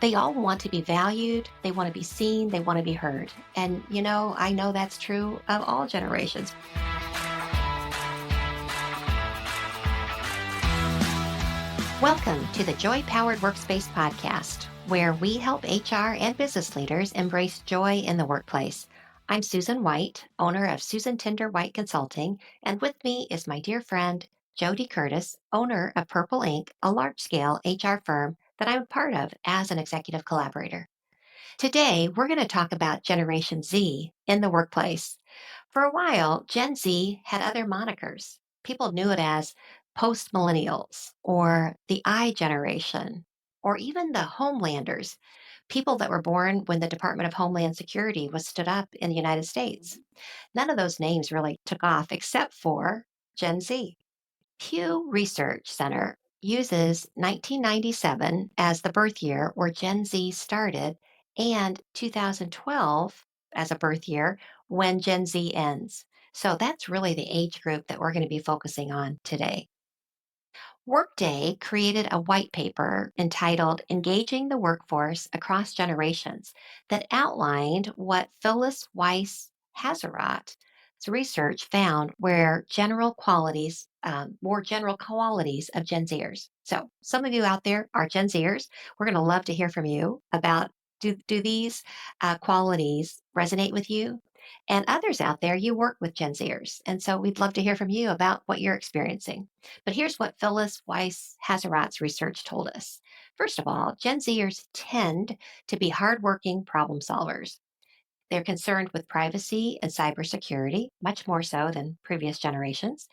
They all want to be valued, they want to be seen, they want to be heard. And, I know that's true of all generations. Welcome to the Joy Powered Workspace podcast, where we help HR and business leaders embrace joy in the workplace. I'm Susan White, owner of Susan Tinder White Consulting, and with me is my dear friend, JoDee Curtis, owner of Purple Inc., a large-scale HR firm that I'm a part of as an executive collaborator. Today, we're going to talk about Generation Z in the workplace. For a while, Gen Z had other monikers. People knew it as post millennials or the I generation, or even the Homelanders, people that were born when the Department of Homeland Security was stood up in the United States. None of those names really took off except for Gen Z. Pew Research Center uses 1997 as the birth year where Gen Z started and 2012 as a birth year when Gen Z ends. So that's really the age group that we're going to be focusing on today. Workday created a white paper entitled Engaging the Workforce Across Generations that outlined what Phyllis Weiss Hazarot's research found were more general qualities of Gen Zers. So some of you out there are Gen Zers. We're going to love to hear from you about do these qualities resonate with you? And others out there, you work with Gen Zers. And so we'd love to hear from you about what you're experiencing. But here's what Phyllis Weiss Hazarot's research told us. First of all, Gen Zers tend to be hardworking problem solvers. They're concerned with privacy and cybersecurity, much more so than previous generations.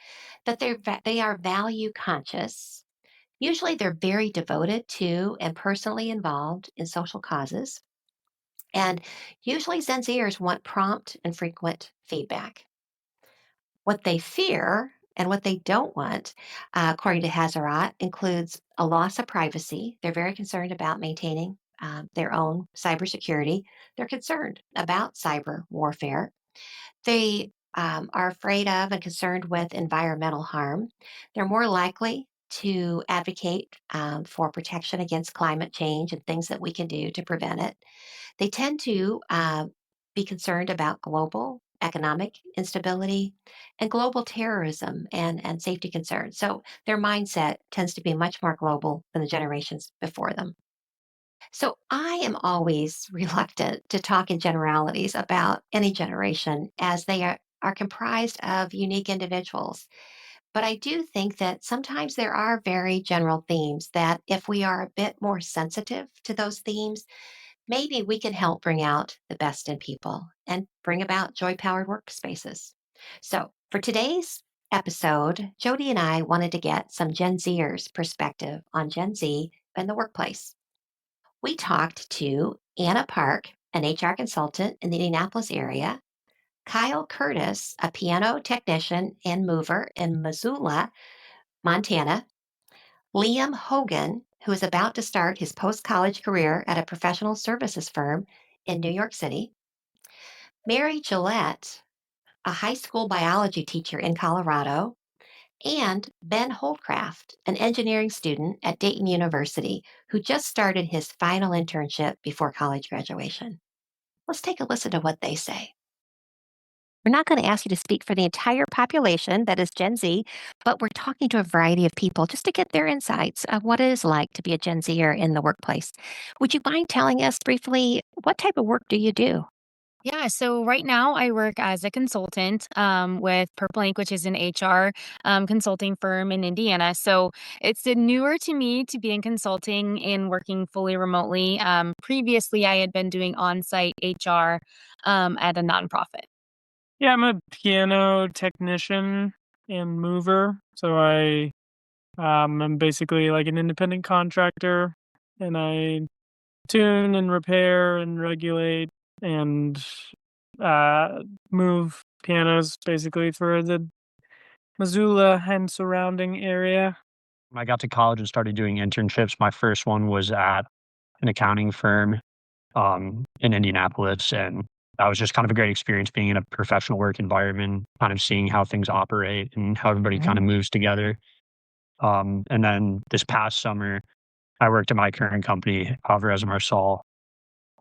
That they are value conscious. Usually, they're very devoted to and personally involved in social causes. And usually, Gen Zers want prompt and frequent feedback. What they fear and what they don't want, according to Hazarot, includes a loss of privacy. They're very concerned about maintaining their own cybersecurity. They're concerned about cyber warfare. They are afraid of and concerned with environmental harm. They're more likely to advocate for protection against climate change and things that we can do to prevent it. They tend to be concerned about global economic instability and global terrorism and safety concerns. So their mindset tends to be much more global than the generations before them. So I am always reluctant to talk in generalities about any generation as they are comprised of unique individuals. But I do think that sometimes there are very general themes that if we are a bit more sensitive to those themes, maybe we can help bring out the best in people and bring about joy powered workspaces. So, for today's episode, JoDee and I wanted to get some Gen Zers' perspective on Gen Z and the workplace. We talked to Anna Park, an HR consultant in the Indianapolis area, Kyle Curtis, a piano technician and mover in Missoula, Montana, Liam Hogan, who is about to start his post college career at a professional services firm in New York City, Mary Gillett, a high school biology teacher in Colorado, and Ben Holdcraft, an engineering student at Dayton University who just started his final internship before college graduation. Let's take a listen to what they say. We're not going to ask you to speak for the entire population that is Gen Z, but we're talking to a variety of people just to get their insights of what it is like to be a Gen Zer in the workplace. Would you mind telling us briefly what type of work do you do? Yeah, so right now I work as a consultant with Purple Inc., which is an HR consulting firm in Indiana. So it's newer to me to be in consulting and working fully remotely. Previously, I had been doing on site HR at a nonprofit. Yeah, I'm a piano technician and mover. I'm basically like an independent contractor, and I tune and repair and regulate and move pianos basically for the Missoula and surrounding area. I got to college and started doing internships. My first one was at an accounting firm in Indianapolis, and that was just kind of a great experience being in a professional work environment, kind of seeing how things operate and how everybody kind of moves together. And then this past summer, I worked at my current company, however, as a Marsal,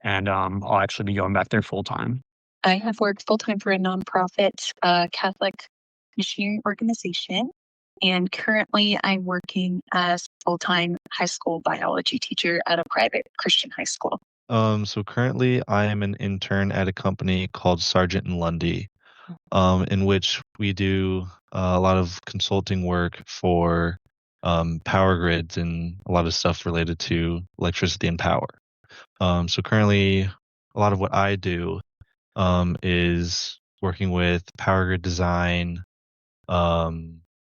and I'll actually be going back there full time. I have worked full time for a nonprofit Catholic missionary organization. And currently, I'm working as full time high school biology teacher at a private Christian high school. So currently I am an intern at a company called Sargent and Lundy, in which we do a lot of consulting work for power grids and a lot of stuff related to electricity and power. So currently, a lot of what I do is working with power grid design, a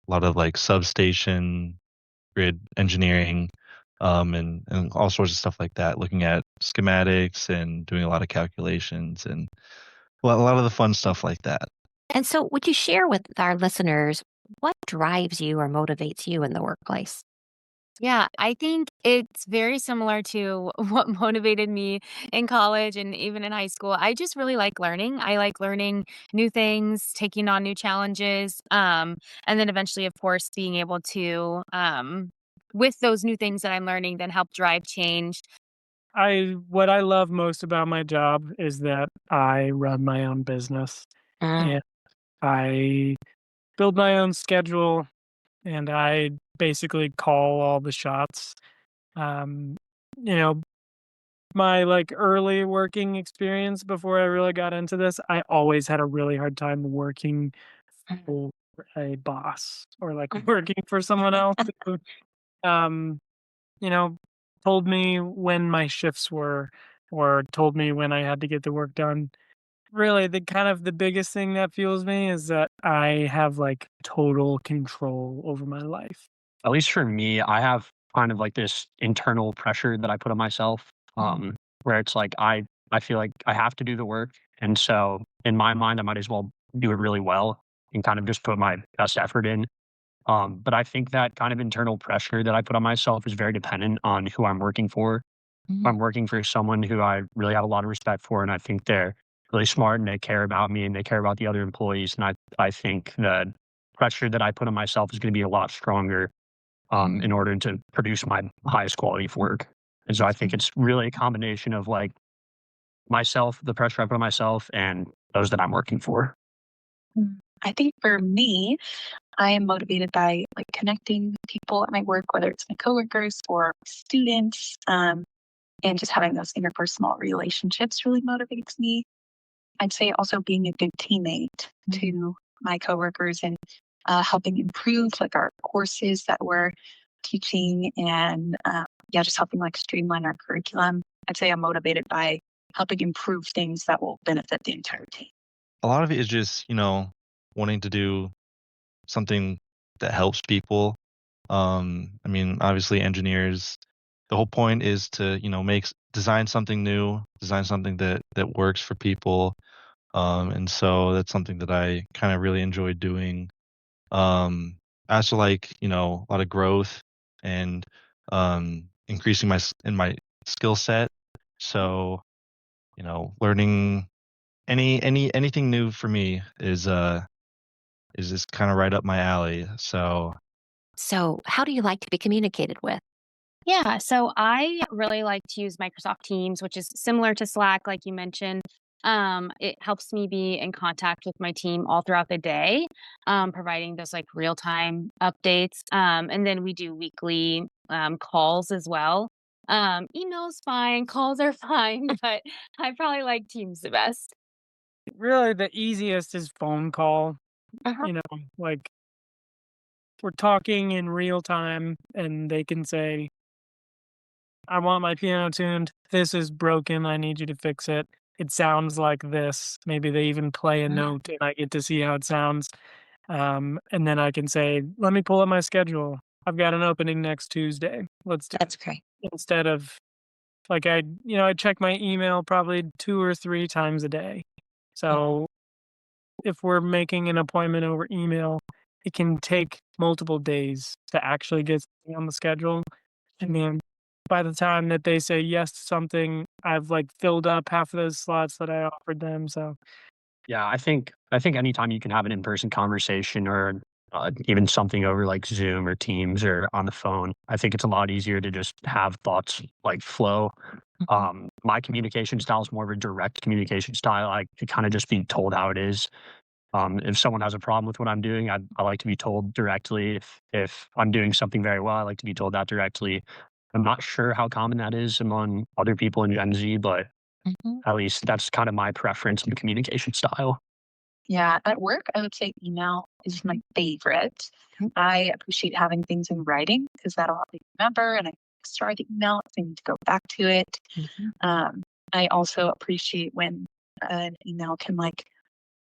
lot of like substation grid engineering, and all sorts of stuff like that, looking at schematics and doing a lot of calculations and a lot of the fun stuff like that. And so, would you share with our listeners what drives you or motivates you in the workplace? Yeah, I think it's very similar to what motivated me in college and even in high school. I just really like learning. I like learning new things, taking on new challenges, and then eventually, of course, being able to, with those new things that I'm learning, then help drive change. What I love most about my job is that I run my own business Mm. and I build my own schedule and I basically call all the shots. Um, you know, my like early working experience before I really got into this, I always had a really hard time working for a boss or like working for someone else who, um, you know, told me when my shifts were or told me when I had to get the work done. Really, the biggest thing that fuels me is that I have like total control over my life. At least for me, I have kind of like this internal pressure that I put on myself, where it's like I feel like I have to do the work, and so in my mind, I might as well do it really well and kind of just put my best effort in. But I think that kind of internal pressure that I put on myself is very dependent on who I'm working for. If Mhm. I'm working for someone who I really have a lot of respect for, and I think they're really smart and they care about me and they care about the other employees, and I think the pressure that I put on myself is going to be a lot stronger in order to produce my highest quality of work. And so I think it's really a combination of like myself, the pressure I put on myself, and those that I'm working for. I think for me, I am motivated by like connecting with people at my work, whether it's my coworkers or students, and just having those interpersonal relationships really motivates me. I'd say also being a good teammate to my coworkers and helping improve like our courses that we're teaching and yeah, just helping like streamline our curriculum. I'd say I'm motivated by helping improve things that will benefit the entire team. A lot of it is just, wanting to do something that helps people. I mean, obviously engineers, the whole point is to, design something new, design something that works for people. And so that's something that I kind of really enjoy doing. I also like, a lot of growth and increasing in my skill set. So, learning anything new for me is just kind of right up my alley. So, So, how do you like to be communicated with? Yeah, so I really like to use Microsoft Teams, which is similar to Slack, like you mentioned. It helps me be in contact with my team all throughout the day, providing those like real time updates. And then we do weekly calls as well. Email's fine, calls are fine, but I probably like Teams the best. Really, the easiest is phone call. Uh-huh. You know, like we're talking in real time, and they can say, I want my piano tuned. This is broken. I need you to fix it. It sounds like this. Maybe they even play a note and I get to see how it sounds. And then I can say, let me pull up my schedule. I've got an opening next Tuesday. Let's do That's great. it. Instead of like I check my email probably 2 or 3 times a day. So if we're making an appointment over email, it can take multiple days to actually get something on the schedule. And then by the time that they say yes to something, I've like filled up half of those slots that I offered them. So Yeah, I think anytime you can have an in-person conversation or even something over like Zoom or Teams or on the phone. I think it's a lot easier to just have thoughts like flow. My communication style is more of a direct communication style. I could kind of just be told how it is. If someone has a problem with what I'm doing, I like to be told directly. If I'm doing something very well, I like to be told that directly. I'm not sure how common that is among other people in Gen Z, but Mhm. at least that's kind of my preference in communication style. Yeah, at work, I would say email is my favorite. I appreciate having things in writing because that'll help me remember and I can start the email if I need to go back to it. Mhm. I also appreciate when an email can like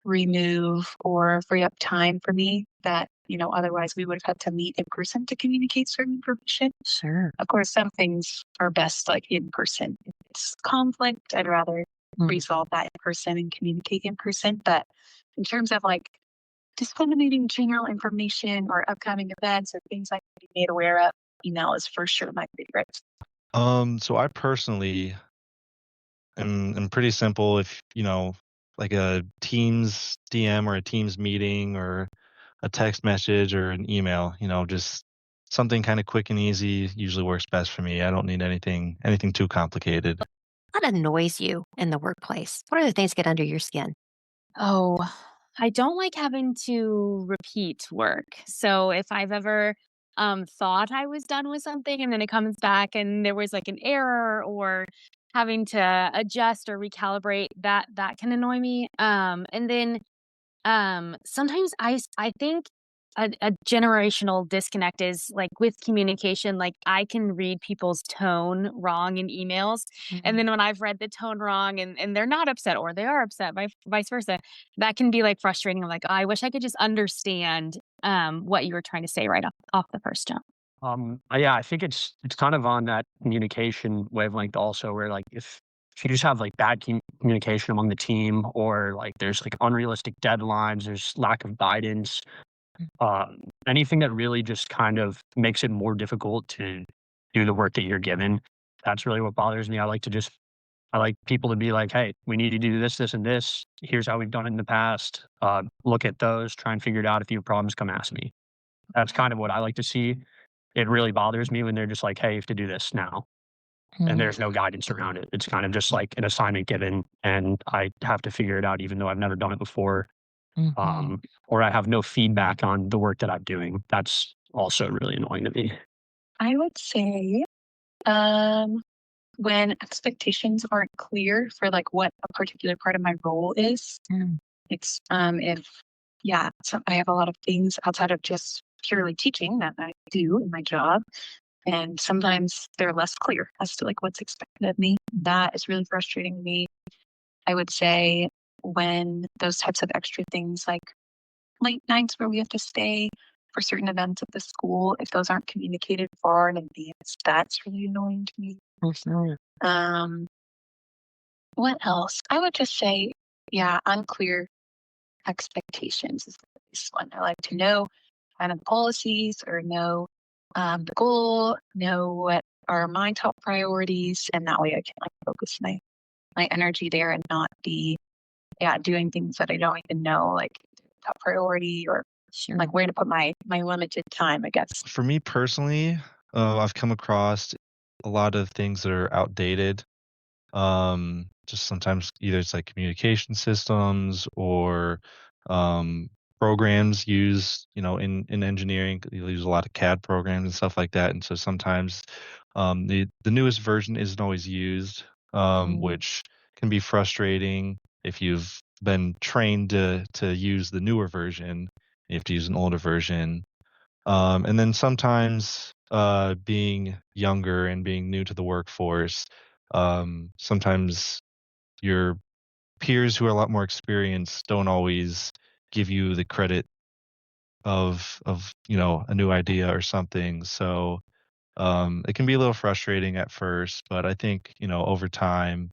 remove or free up time for me that, otherwise we would have had to meet in person to communicate certain information. Sure. Of course, some things are best like in person. If it's conflict, I'd rather resolve that in person and communicate in person. But in terms of like disseminating general information or upcoming events or things I can be made aware of, email is for sure my favorite. So I personally am pretty simple. If like a Teams DM or a Teams meeting or a text message or an email, just something kind of quick and easy usually works best for me. I don't need anything too complicated. What annoys you in the workplace? What are the things that get under your skin? Oh, I don't like having to repeat work. So if I've ever thought I was done with something and then it comes back and there was like an error or having to adjust or recalibrate, that can annoy me. And then sometimes I think a generational disconnect is like with communication, like I can read people's tone wrong in emails. And then when I've read the tone wrong and they're not upset or they are upset, vice versa, that can be like frustrating. I'm like, "Oh, I wish I could just understand what you were trying to say right off the first jump." Yeah, I think it's kind of on that communication wavelength also, where like if you just have like bad communication among the team, or like there's like unrealistic deadlines, there's lack of guidance, um, anything that really just kind of makes it more difficult to do the work that you're given. That's really what bothers me. I like people to be like, hey, we need to do this, this, and this. Here's how we've done it in the past. Look at those, try and figure it out. If you have problems, come ask me. That's kind of what I like to see. It really bothers me when they're just like, "Hey, you have to do this now," and Mhm. there's no guidance around it. It's kind of just like an assignment given, and I have to figure it out even though I've never done it before, Mhm. or I have no feedback on the work that I'm doing. That's also really annoying to me. I would say um, when expectations aren't clear for like what a particular part of my role is. Mm. It's if yeah, so I have a lot of things outside of just purely teaching that I do in my job. And sometimes they're less clear as to like what's expected of me. That is really frustrating to me. I would say when those types of extra things like late nights where we have to stay for certain events at the school, if those aren't communicated far in advance, that's really annoying to me. Mhm. Um, what else? I would just say, yeah, unclear expectations is the biggest one. I like to know kind of policies or know the goal, know what are my top priorities, and that way I can like focus my energy there and not be doing things that I don't even know like top priority or Sure. like where to put my limited time. I guess. For me personally, I've come across a lot of things that are outdated. Just sometimes either it's like communication systems or um, programs used, in engineering. You use a lot of CAD programs and stuff like that, and so sometimes the newest version isn't always used, Mm. which can be frustrating if you've been trained to use the newer version. You have to use an older version. And then sometimes, being younger and being new to the workforce, sometimes your peers who are a lot more experienced don't always give you the credit of a new idea or something. So it can be a little frustrating at first, but I think over time,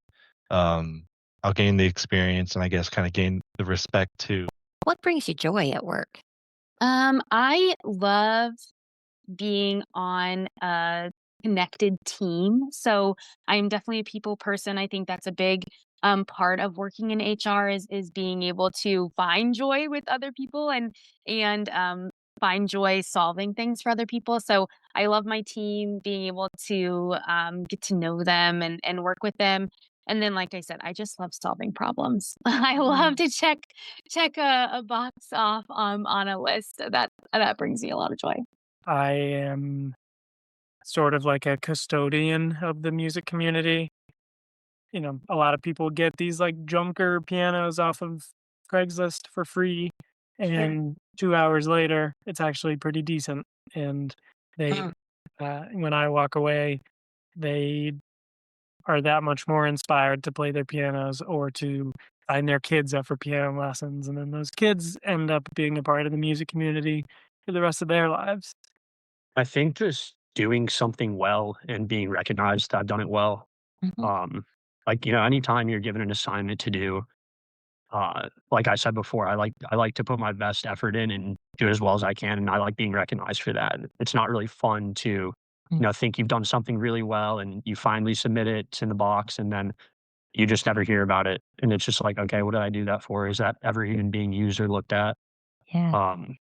um, I'll gain the experience and I guess kind of gain the respect too. What brings you joy at work? I love being on a connected team. So I'm definitely a people person. I think that's a big part of working in HR is being able to find joy with other people and find joy solving things for other people. So I love my team, being able to get to know them and work with them. And then, like I said, I just love solving problems. I love to check a box off on a list. That brings me a lot of joy. I am sort of like a custodian of the music community. A lot of people get these like junker pianos off of Craigslist for free, Sure. and 2 hours later, it's actually pretty decent. And they, Mm. when I walk away, they are that much more inspired to play their pianos or to sign their kids up for piano lessons, and then those kids end up being a part of the music community for the rest of their lives. I think just doing something well and being recognized, I've done it well. Mhm. Like, anytime you're given an assignment to do, like I said before, I like to put my best effort in and do it as well as I can, and I like being recognized for that. It's not really fun to, Mm. think you've done something really well and you finally submit it, it's in the box, and then you just never hear about it. And it's just like, okay, what did I do that for? Is that ever even being used or looked at? Yeah. Um,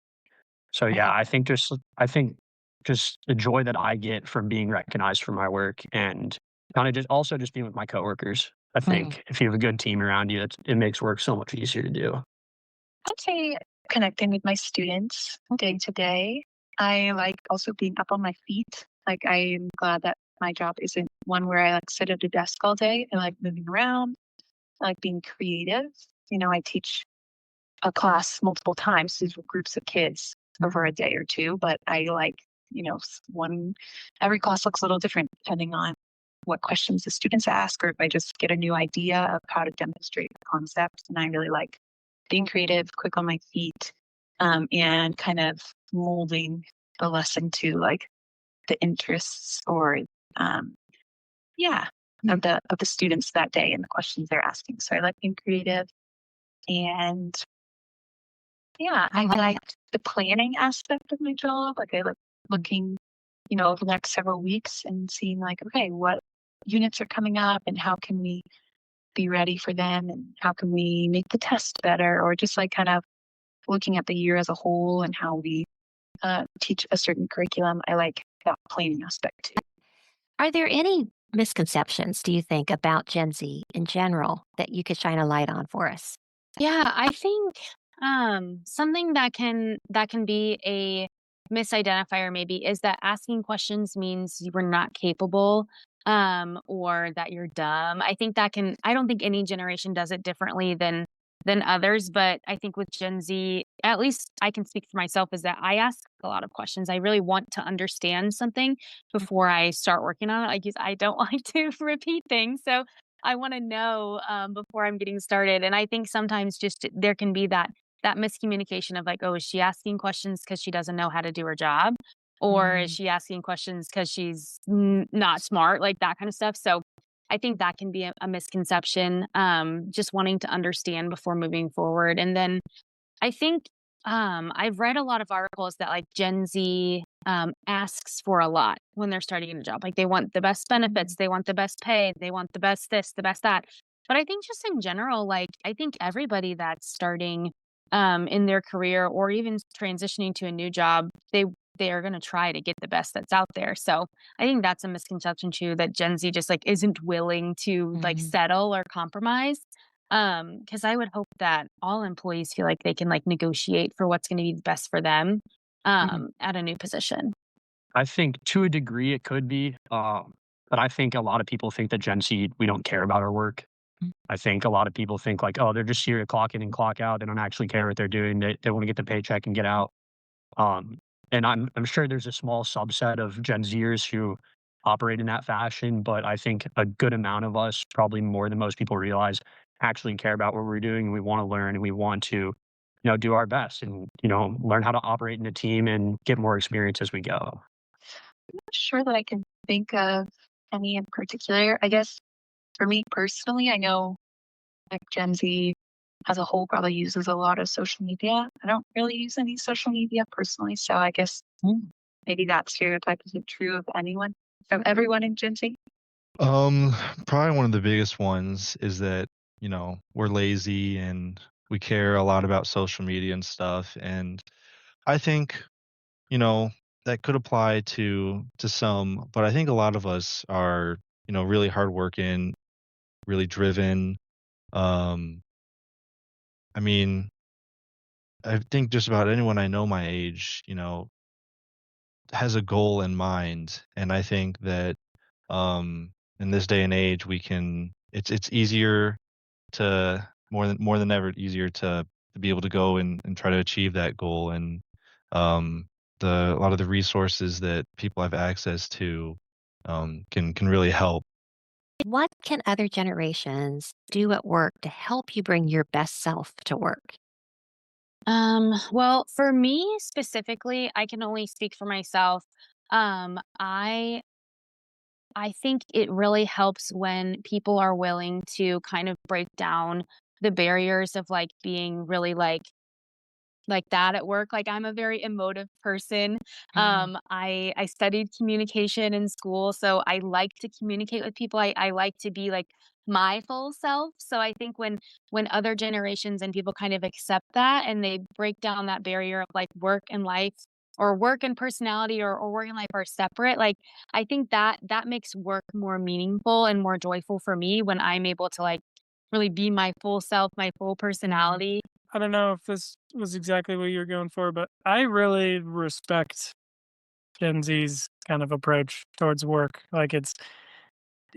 so yeah, Right. I think just the joy that I get from being recognized for my work and kind of just being with my coworkers. I Mm. think if you have a good team around you, it makes work so much easier to do. I'd say connecting with my students day to day. I like also being up on my feet. Like I'm glad that my job isn't one where I like sit at a desk all day. I like moving around. I like being creative. I teach a class multiple times to groups of kids over a day or two, but I like, one every class looks a little different depending on what questions the students ask or if I just get a new idea of how to demonstrate the concept. And I really like being creative, quick on my feet, and kind of molding the lesson to like the interests or um, yeah of the students that day and the questions they're asking. So I like being creative and yeah, I like the planning aspect of my job. Like I like looking, over the next several weeks and seeing like, okay, what units are coming up and how can we be ready for them and how can we make the test better or just like kind of looking at the year as a whole and how we teach a certain curriculum. I like that planning aspect too. Are there any misconceptions, do you think, about Gen Z in general that you could shine a light on for us? Yeah, I think something that can be a misidentifier maybe is that asking questions means you were not capable or that you're dumb. I don't think any generation does it differently than others, but I think with Gen Z, at least I can speak for myself is that I ask a lot of questions. I really want to understand something before I start working on it. I don't like to repeat things. So I wanna know, before I'm getting started, and I think sometimes just there can be that miscommunication of like, "Oh, is she asking questions because she doesn't know how to do her job? Or is Mm. she asking questions because she's n not smart?" Like, that kind of stuff, so I think that can be a misconception, just wanting to understand before moving forward, and then I think, I've read a lot of articles that like Gen Z asks for a lot when they're starting a job. Like they want the best benefits, they want the best pay, they want the best this, the best that. But I think just in general, like I think everybody that's starting in their career or even transitioning to a new job, they are going to try to get the best that's out there. So I think that's a misconception too that Gen Z just like isn't willing to like Mhm. settle or compromise. Because I would hope that all employees feel like they can, like, negotiate for what's gonna be best for them, Mhm. at a new position. I think to a degree it could be, but I think a lot of people think that Gen Z, we don't care about our work. Mm. I think a lot of people think like, oh, they're just here to clock in and clock out. They don't actually care what they're doing. They want to get the paycheck and get out. Um, and I'm sure there's a small subset of Gen Zers who operate in that fashion, but I think a good amount of us, probably more than most people realize, actually care about what we're doing and we want to learn and we want to, do our best and, learn how to operate in a team and get more experience as we go. I'm not sure that I can think of any in particular. I guess for me personally, I know like Gen Z as a whole probably uses a lot of social media. I don't really use any social media personally, so I guess Mm. maybe that stereotype isn't true of anyone, of everyone in Gen Z. Um, Probably one of the biggest ones is that, we're lazy and we care a lot about social media and stuff. And I think you know, that could apply to some, but I think a lot of us are, really hardworking, really driven. Um, I mean, I think just about anyone I know my age, has a goal in mind, and I think that in this day and age we can it's easier to more than ever easier to be able to go and try to achieve that goal, and um a lot of the resources that people have access to can really help. What can other generations do at work to help you bring your best self to work? Well, for me specifically, I can only speak for myself. I think it really helps when people are willing to kind of break down the barriers of like being really like that at work. Like, I'm a very emotive person. Mm. I studied communication in school, so I like to communicate with people. I like to be, like, my full self. So I think when other generations and people kind of accept that and they break down that barrier of, like, work and life or work and personality or work and life are separate, like, I think that makes work more meaningful and more joyful for me when I'm able to, like, really be my full self, my full Mm. personality. I don't know if this was exactly what you're going for, but I really respect Gen Z's kind of approach towards work. Like it's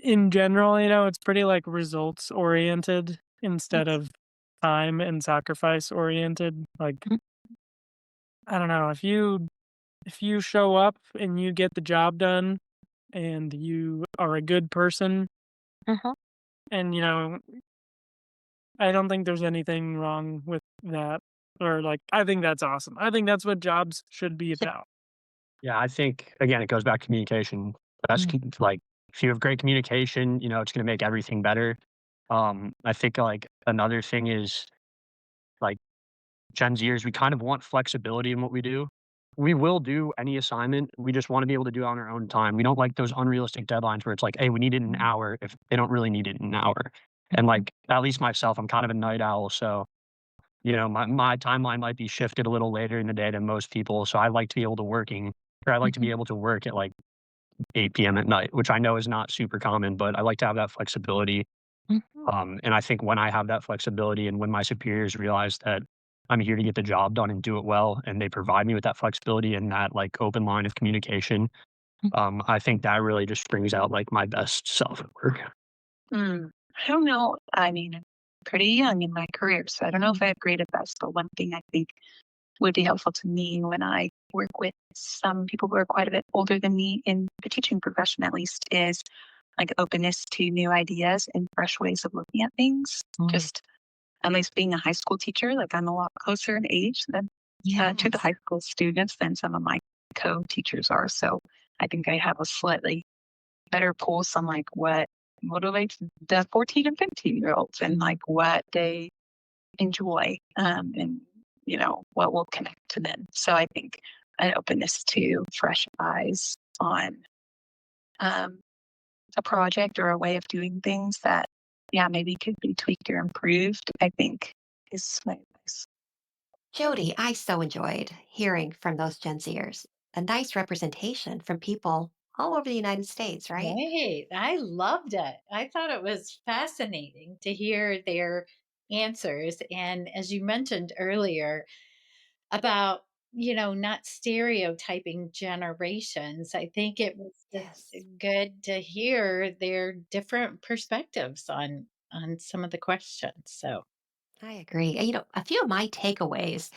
in general, it's pretty like results oriented instead Yes. of time and sacrifice oriented. Like Mhm. I don't know, if you show up and you get the job done and you are a good person Uh-huh. and I don't think there's anything wrong with that. Or like I think that's awesome. I think that's what jobs should be about. Yeah, I think again it goes back to communication. That's Mm. like if you have great communication, it's going to make everything better. I think like another thing is like Gen Zers, we kind of want flexibility in what we do. We will do any assignment. We just want to be able to do it on our own time. We don't like those unrealistic deadlines where it's like, hey, we need it in an Mm. hour if they don't really need it in an hour. And Mhm. like at least myself, I'm kind of a night owl, so my timeline might be shifted a little later in the day than most people. So I like to be able to I like to be Mhm. able to work at like 8 p.m. at night, which I know is not super common, but I like to have that flexibility. Mhm. And I think when I have that flexibility and when my superiors realize that I'm here to get the job done and do it well, and they provide me with that flexibility and that like open line of communication, I think that really just brings out like my best self at work. I don't know. I mean, I'm pretty young in my career, so I don't know if I have great advice, but one thing I think would be helpful to me when I work with some people who are quite a bit older than me in the teaching profession, at least, is like openness to new ideas and fresh ways of looking at things. Mm. Just at least being a high school teacher, like I'm a lot closer in age than to the Yes. high school students than some of my co-teachers are. So I think I have a slightly better pulse on like what motivates the 14 and 15-year-olds and like what they enjoy, and what will connect to them. So I think an openness to fresh eyes on um, a project or a way of doing things that, yeah, maybe could be tweaked or improved, I think is my advice. JoDee, I so enjoyed hearing from those Gen Zers. A nice representation from people all over the United States, right? Right. I loved it. I thought it was fascinating to hear their answers. And as you mentioned earlier about, not stereotyping generations, I think it was Yes. just good to hear their different perspectives on some of the questions. So, I agree. A few of my takeaways.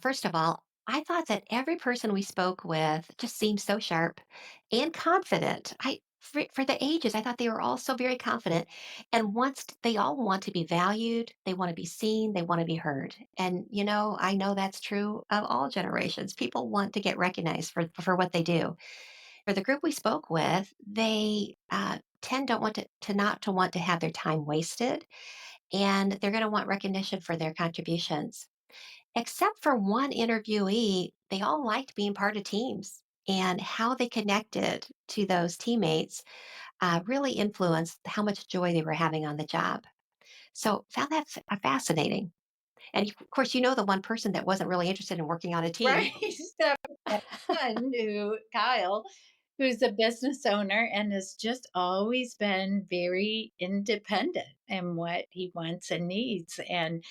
First of all, I thought that every person we spoke with just seemed so sharp and confident. For the ages, I thought they were all so very confident. And once they all want to be valued, they want to be seen, they want to be heard. And I know that's true of all generations. People want to get recognized for what they do. For the group we spoke with, they tend don't want to not to want to have their time wasted, and they're going to want recognition for their contributions. Except for one interviewee, they all liked being part of teams, and how they connected to those teammates really influenced how much joy they were having on the job. So found that fascinating. And of course, you know the one person that wasn't really interested in working on a team. Right. So my son, Kyle, who's a business owner and has just always been very independent in what he wants and needs. And,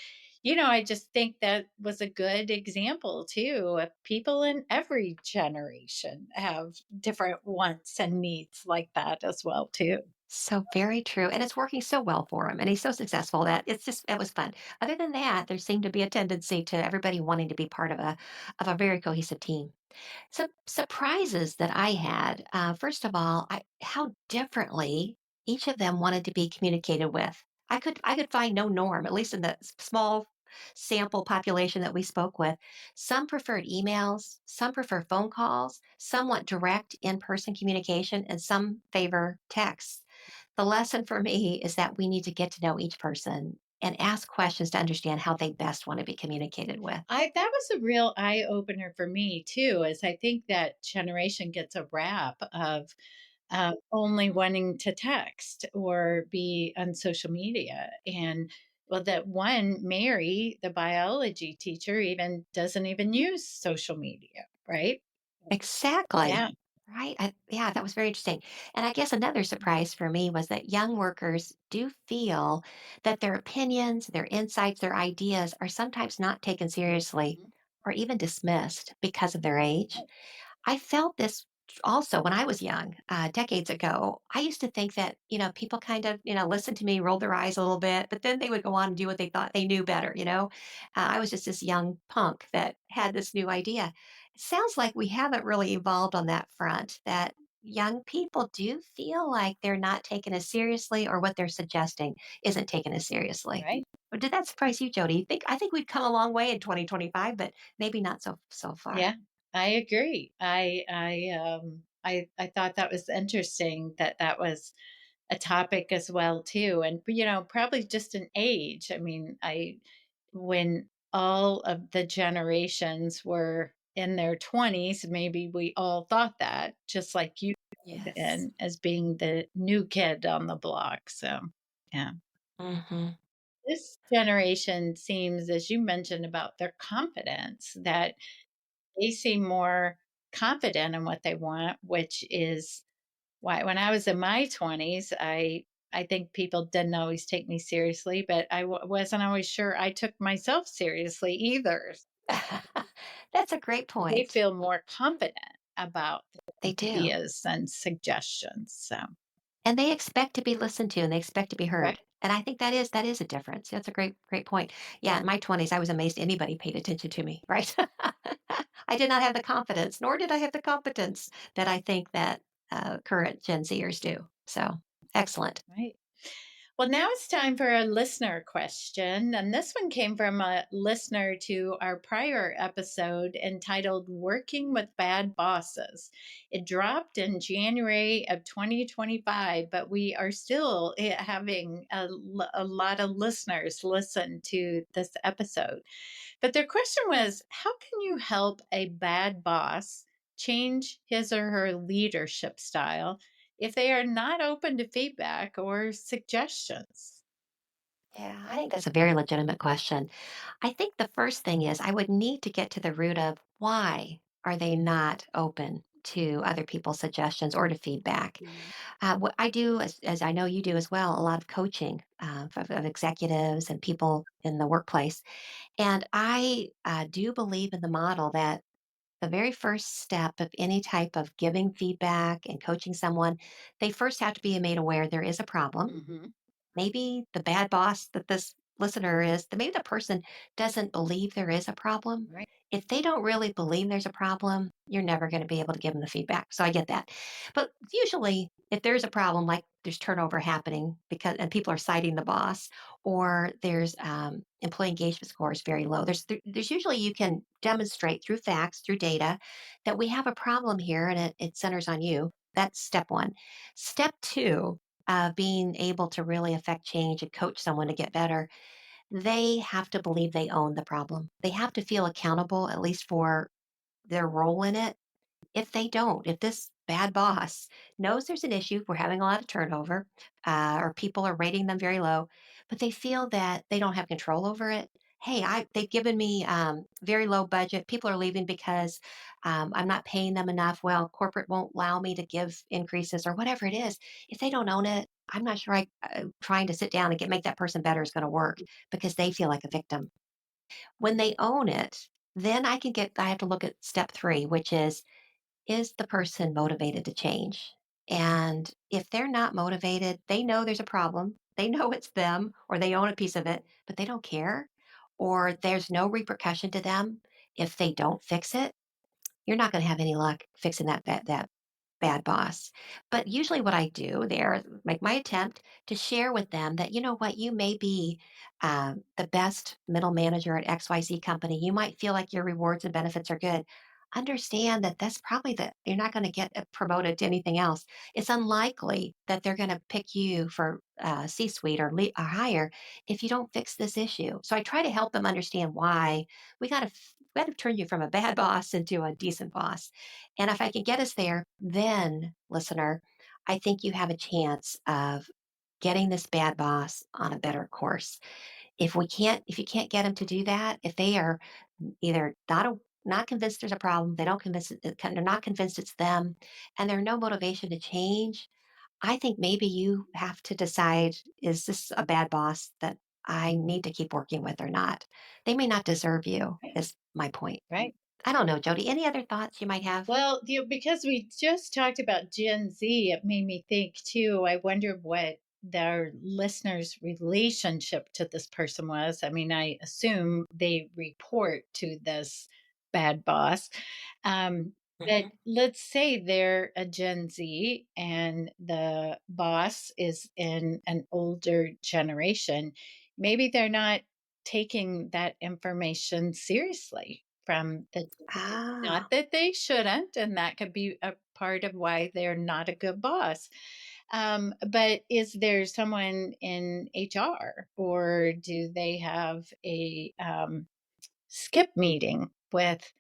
I just think that was a good example too of people in every generation have different wants and needs like that as well too. So very true. And it's working so well for him. And he's so successful that it was fun. Other than that, there seemed to be a tendency to everybody wanting to be part of a very cohesive team. Some surprises that I had, first of all, how differently each of them wanted to be communicated with. I could find no norm, at least in the small sample population that we spoke with. Some preferred emails, some prefer phone calls, some want direct in-person communication, and some favor texts. The lesson for me is that we need to get to know each person and ask questions to understand how they best want to be communicated with. I That was a real eye opener for me too, as I think that generation gets a rap of only wanting to text or be on social media. And well, that one, Mary, the biology teacher, even doesn't even use social media, right? Exactly. Yeah. Right. Yeah, that was very interesting. And I guess another surprise for me was that young workers do feel that their opinions, their insights, their ideas are sometimes not taken seriously Mhm. or even dismissed because of their age. I felt this also when I was young, decades ago. I used to think that, people kind of, listened to me, rolled their eyes a little bit, but then they would go on and do what they thought they knew better. I was just this young punk that had this new idea. It sounds like we haven't really evolved on that front, that young people do feel like they're not taken as seriously or what they're suggesting isn't taken as seriously. Right. But did that surprise you, Jody? I think we've come a long way in 2025, but maybe not so far. Yeah, I agree. I thought that was interesting that that was a topic as well too, and probably just an age. I mean, I when all of the generations were in their 20s, maybe we all thought that, just like you did, Yes. and as being the new kid on the block. So, yeah. Hmm. This generation seems, as you mentioned about their confidence, that they seem more confident in what they want, which is why when I was in my 20s, I think people didn't always take me seriously, but wasn't always sure I took myself seriously either. That's a great They point. feel more confident about They do. ideas and suggestions. So, And they expect to be listened to and they expect to be right, heard. And I think that is a difference. That's a great point. Yeah, in my 20s, I was amazed anybody paid attention to me, right? I did not have the confidence, nor did I have the competence that I think that current Gen Zers do. So excellent. right. Well, now it's time for a listener question. And this one came from a listener to our prior episode entitled Working with Bad Bosses. It dropped in January of 2025, but we are still having a lot of listeners listen to this episode. But their question was, how can you help a bad boss change his or her leadership style if they are not open to feedback or suggestions? Yeah, I think that's a very legitimate question. I think the first thing is I would need to get to the root of why are they not open to other people's suggestions or to feedback. Mhm. What I do, as I know you do as well, a lot of coaching of executives and people in the workplace. And I do believe in the model that the very first step of any type of giving feedback and coaching someone, they first have to be made aware there is a problem. Mhm. Maybe the bad boss that this listener is, maybe the person doesn't believe there is a problem. Right. If they don't really believe there's a problem, you're never going to be able to give them the feedback. So I get that. But usually, if there's a problem, like there's turnover happening because and people are citing the boss, or there's employee engagement score is very low. There's usually you can demonstrate through facts, through data, that we have a problem here, and it centers on you. That's step one. Step two, being able to really affect change and coach someone to get better, they have to believe they own the problem. They have to feel accountable, at least for their role in it. If they don't, if this bad boss knows there's an issue, we're having a lot of turnover, or people are rating them very low, but they feel that they don't have control over it, hey, they've given me very low budget. People are leaving because I'm not paying them enough. Well, corporate won't allow me to give increases or whatever it is. If they don't own it, I'm not sure trying to sit down and make that person better is going to work because they feel like a victim. When they own it, then I have to look at step three, which is the person motivated to change? And if they're not motivated, they know there's a problem. They know it's them or they own a piece of it, but they don't care. Or there's no repercussion to them if they don't fix it. You're not going to have any luck fixing that bad boss. But usually, what I do there, make my attempt to share with them that, you know what, you may be the best middle manager at XYZ company. You might feel like your rewards and benefits are good. Understand that that's probably you're not going to get promoted to anything else. It's unlikely that they're going to pick you for C suite or higher if you don't fix this issue. So I try to help them understand why we got to turn you from a bad boss into a decent boss. And if I can get us there, then, listener, I think you have a chance of getting this bad boss on a better course. If you can't get them to do that, if they are either not convinced there's a problem, they're not convinced it's them, and there's no motivation to change, I think maybe you have to decide, is this a bad boss that I need to keep working with or not? They may not deserve you, Right. is my point. Right. I don't know, JoDee. Any other thoughts you might have? Well, because we just talked about Gen Z, it made me think too. I wonder what their listeners' relationship to this person was. I mean, I assume they report to this bad boss. But Mhm. let's say they're a Gen Z and the boss is in an older generation. Maybe they're not taking that information seriously from the Ah. not that they shouldn't, and that could be a part of why they're not a good boss. But is there someone in HR, or do they have a skip meeting with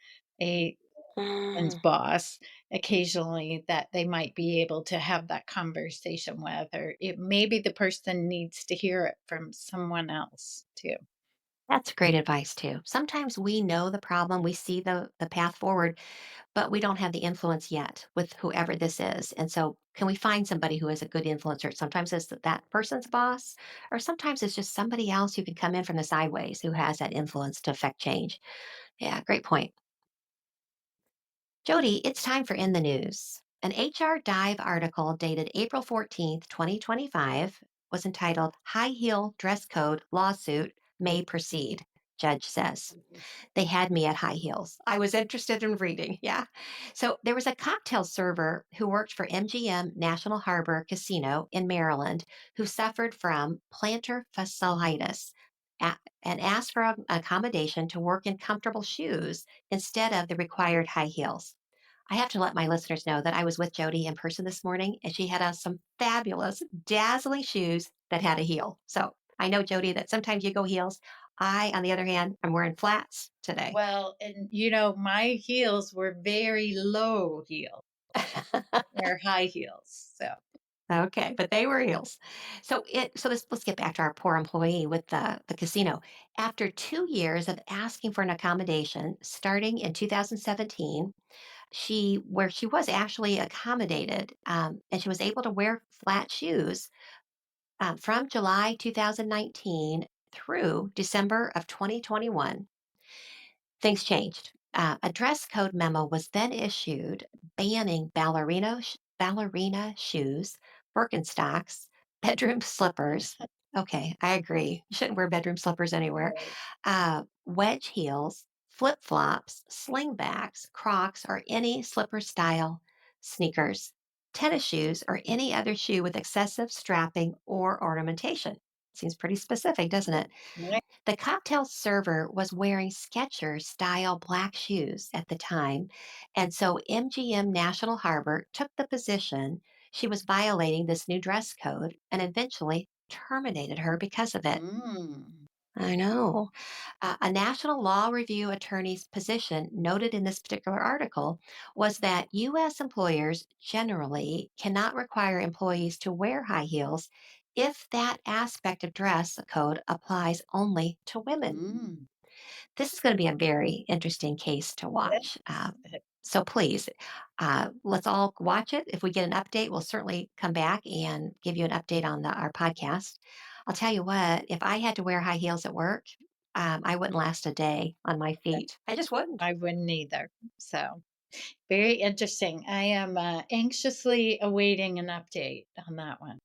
a Mm. boss occasionally that they might be able to have that conversation with, or maybe the person needs to hear it from someone else too. That's great advice too. Sometimes we know the problem, we see the path forward, but we don't have the influence yet with whoever this is. And so, can we find somebody who is a good influencer? Sometimes it's that person's boss, or sometimes it's just somebody else who can come in from the sideways who has that influence to affect change. Yeah, great point. JoDee, it's time for In the News. An HR Dive article dated April 14th, 2025 was entitled High Heel Dress Code Lawsuit May Proceed, Judge Says. They had me at high heels. I was interested in reading. Yeah. So there was a cocktail server who worked for MGM National Harbor Casino in Maryland who suffered from plantar fasciitis and asked for accommodation to work in comfortable shoes instead of the required high heels. I have to let my listeners know that I was with JoDee in person this morning, and she had on some fabulous, dazzling shoes that had a heel. So I know, JoDee, that sometimes you go heels. I, on the other hand, I'm wearing flats today. Well, and my heels were very low heels. They're high heels. So Okay, but they were heels. Let's get back to our poor employee with the casino. After 2 years of asking for an accommodation, starting in 2017, she was actually accommodated, and she was able to wear flat shoes from July 2019 through December of 2021. Things changed. A dress code memo was then issued banning ballerina shoes, Birkenstocks, bedroom slippers. Okay, I agree. You shouldn't wear bedroom slippers anywhere. right. Wedge heels, flip flops, slingbacks, Crocs, or any slipper style sneakers, tennis shoes, or any other shoe with excessive strapping or ornamentation. Seems pretty specific, doesn't it? Right. The cocktail server was wearing Skechers style black shoes at the time, and so MGM National Harbor took the position she was violating this new dress code and eventually terminated her because of it. Mm. I know. A national law review attorney's position noted in this particular article was that U.S. employers generally cannot require employees to wear high heels if that aspect of dress code applies only to women. This is going to be a very interesting case to watch. So please, let's all watch it. If we get an update, we'll certainly come back and give you an update on our podcast. I'll tell you what, if I had to wear high heels at work, I wouldn't last a day on my feet. I just wouldn't. I wouldn't either. So very interesting. I am anxiously awaiting an update on that one.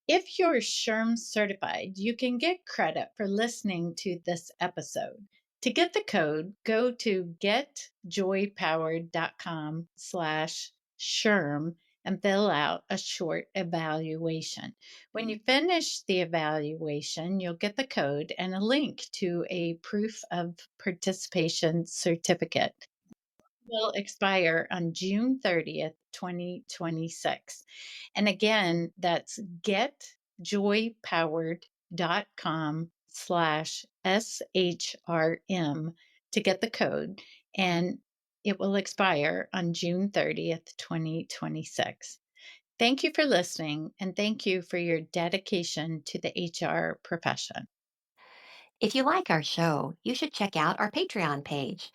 If you're SHRM certified, you can get credit for listening to this episode. To get the code, go to getjoypowered.com/SHRM and fill out a short evaluation. When you finish the evaluation, you'll get the code and a link to a proof of participation certificate. Will expire on June 30th, 2026. And again, that's getjoypowered.com/SHRM to get the code. And it will expire on June 30th, 2026. Thank you for listening, and thank you for your dedication to the HR profession. If you like our show, you should check out our Patreon page.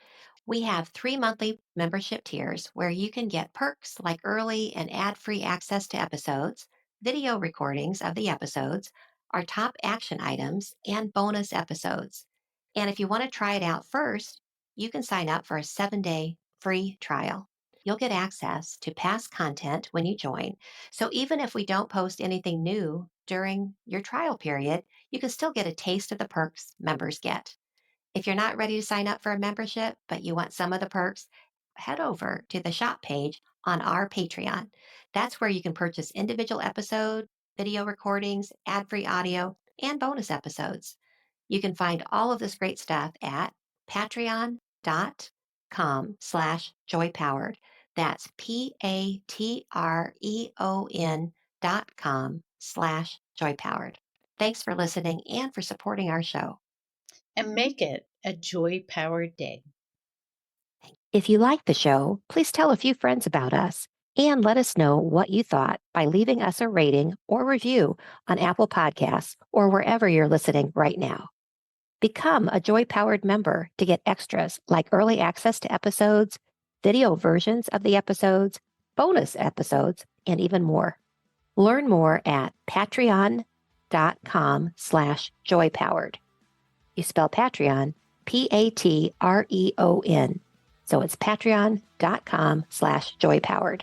We have 3 monthly membership tiers where you can get perks like early and ad-free access to episodes, video recordings of the episodes, our top action items, and bonus episodes. And if you want to try it out first, you can sign up for a 7-day free trial. You'll get access to past content when you join. So even if we don't post anything new during your trial period, you can still get a taste of the perks members get. If you're not ready to sign up for a membership, but you want some of the perks, head over to the shop page on our Patreon. That's where you can purchase individual episode, video recordings, ad-free audio, and bonus episodes. You can find all of this great stuff at patreon.com/joypowered. That's patreon.com/joypowered. Thanks for listening and for supporting our show. And make it a joy-powered day. If you like the show, please tell a few friends about us and let us know what you thought by leaving us a rating or review on Apple Podcasts or wherever you're listening right now. Become a Joy Powered member to get extras like early access to episodes, video versions of the episodes, bonus episodes, and even more. Learn more at patreon.com/joypowered. You spell Patreon, Patreon. So it's patreon.com/joypowered.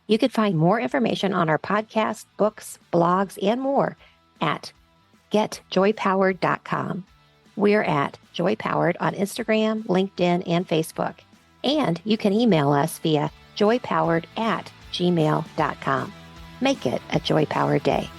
You can find more information on our podcast, books, blogs, and more at getjoypowered.com. We're at JoyPowered on Instagram, LinkedIn, and Facebook. And you can email us via joypowered@gmail.com. Make it a joy-powered day.